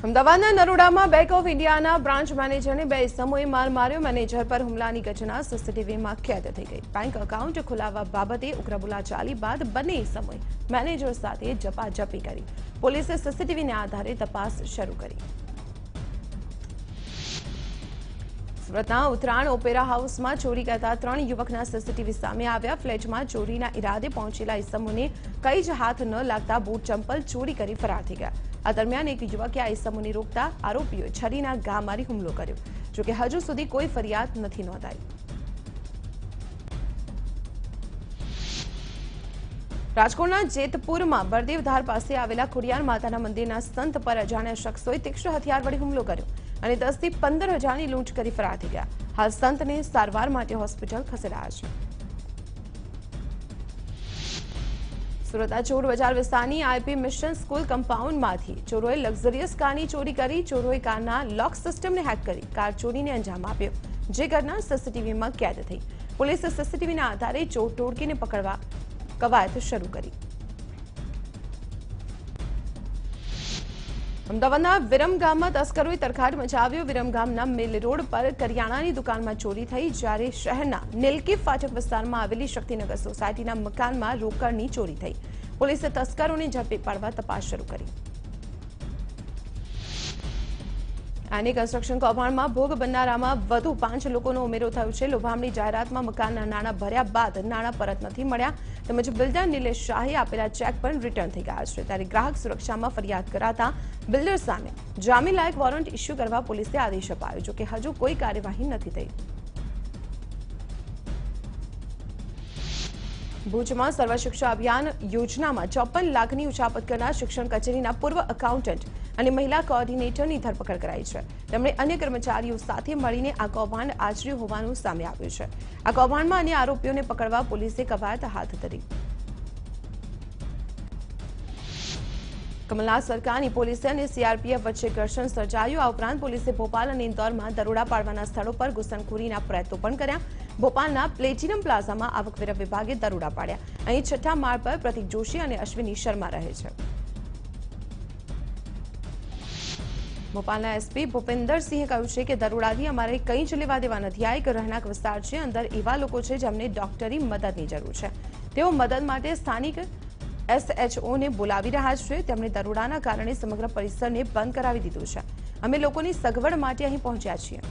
અમદાવાદના નરોડામાં bank of ઇન્ડિયાના branch મેનેજરને બે ઇસમોએ માર માર્યો। મેનેજર પર હુમલાની ઘટના સીસીટીવીમાં કેદ થઈ ગઈ। બેંક એકાઉન્ટ ખોલાવવા બાબતે ઉગ્ર બોલાચાલી બાદ બંને ઇસમોએ મેનેજર સાથે ઝપાઝપી કરી। પોલીસે સીસીટીવીના આધારે તપાસ શરૂ કરી। સુરતના ઉત્તરાયણ ઓપેરા હાઉસમાં ચોરી કરતા 3 યુવકના સીસીટીવી સામે આવ્યા। ફ્લેટમાં ચોરીના ઈરાદે પહોંચેલા ઇસમોને કંઈ જ હાથ ન લાગતા બૂટ ચંપલ ચોરી કરી ફરાર થઈ ગયા। આ દરમિયાન એક યુવકે આ ઇસમોને રોકતા આરોપીઓએ છરીના ઘા મારી હુમલો કર્યો। જોકે હજુ સુધી કોઈ ફરિયાદ નથી નોંધાઈ। રાજકોટના જેતપુરમાં બળદેવધાર પાસે આવેલા ખોડિયાર માતાના મંદિરના સંત પર અજાણ્યા શખ્સોએ તીક્ષ્ણ હથિયાર વડે હુમલો કર્યો અને 10 થી 15 હજારની લૂંટ કરી ફરાર થઈ ગયા। હાલ સંતને સારવાર માટે હોસ્પિટલ ખસેડાયા છે। સુરતના ચોર બજાર વિસ્તારની આઈપી મિશન સ્કૂલ કમ્પાઉન્ડમાંથી ચોરોએ લક્ઝરિયસ કારની ચોરી કરી। ચોરોએ કારના લોક સિસ્ટમને હેક કરી કાર ચોરીને અંજામ આપ્યો, જે ઘટના સીસીટીવીમાં કેદ થઈ। પોલીસે સીસીટીવીના આધારે ચોર ટોળકીને પકડવા કવાયત શરૂ કરી। અમદાવાદના વિરમગામમાં તસ્કરોએ તરખાટ મચાવ્યો। વિરમગામના મિલ રોડ પર કરિયાણાની દુકાનમાં ચોરી થઈ, જ્યારે શહેરના નીલકી ફાટક વિસ્તારમાં આવેલી શક્તિનગર સોસાયટીના મકાનમાં રોકડની ચોરી થઈ। પોલીસે તસ્કરોને ઝડપી પાડવા તપાસ શરૂ કરી। આની કન્સ્ટ્રક્શન કૌભાંડમાં ભોગ બનનારામાં વધુ 5 લોકોનો ઉમેરો થયો છે। લોભામણી જાહેરાતમાં મકાનના નાણાં ભર્યા બાદ નાણાં પરત નથી મળ્યા, તેમજ બિલ્ડર નિલેશ શાહે આપેલા ચેક પણ રિટર્ન થઈ ગયા છે। ત્યારે ગ્રાહક સુરક્ષામાં ફરિયાદ કરાતા બિલ્ડર સામે જામીન લાયક વોરંટ ઇસ્યુ કરવા પોલીસે આદેશ અપાયો, જોકે હજુ કોઈ કાર્યવાહી નથી થઈ। ભુજમાં સર્વ શિક્ષા અભિયાન યોજનામાં 54 લાખની ઉચાપત કરનાર શિક્ષણ કચેરીના પૂર્વ એકાઉન્ટન્ટ અને મહિલા કોઓર્ડિનેટરની ધરપકડ કરાઈ છે। તેમણે અન્ય કર્મચારીઓ સાથે મળીને આ કૌભાંડ આચર્યું હોવાનું સામે આવ્યું છે। આ કૌભાંડમાં અન્ય આરોપીઓને પકડવા પોલીસે કવાયત હાથ ધરી। કમલનાથ સરકારની પોલીસે અને સીઆરપીએફ વચ્ચે ઘર્ષણ સર્જાયું। આ ઉપરાંત પોલીસે ભોપાલ અને ઇન્દોરમાં દરોડા પાડવાના સ્થળો પર ઘૂસણખોરીના પ્રયત્નો પણ કર્યા। ભોપાલના પ્લેટિનમ પ્લાઝામાં આવકવેરા વિભાગે દરોડા પાડ્યા। અહીં 6ઠ્ઠા માળ પર પ્રતિક જોશી અને અશ્વિની શર્મા રહે છે। ભોપાલના એસપી ભૂપિન્દરસિંહે કહ્યું છે કે દરોડાથી અમારે કંઈ જ લેવા દેવા નથી। આ એક રહેણાંક વિસ્તાર છે, અંદર એવા લોકો છે જેમને ડોક્ટરી મદદની જરૂર છે। તેઓ મદદ માટે સ્થાનિક એસએચઓને બોલાવી રહ્યા છે। તેમણે દરોડાના કારણે સમગ્ર પરિસરને બંધ કરાવી દીધું છે। અમે લોકોની સગવડ માટે અહીં પહોંચ્યા છીએ।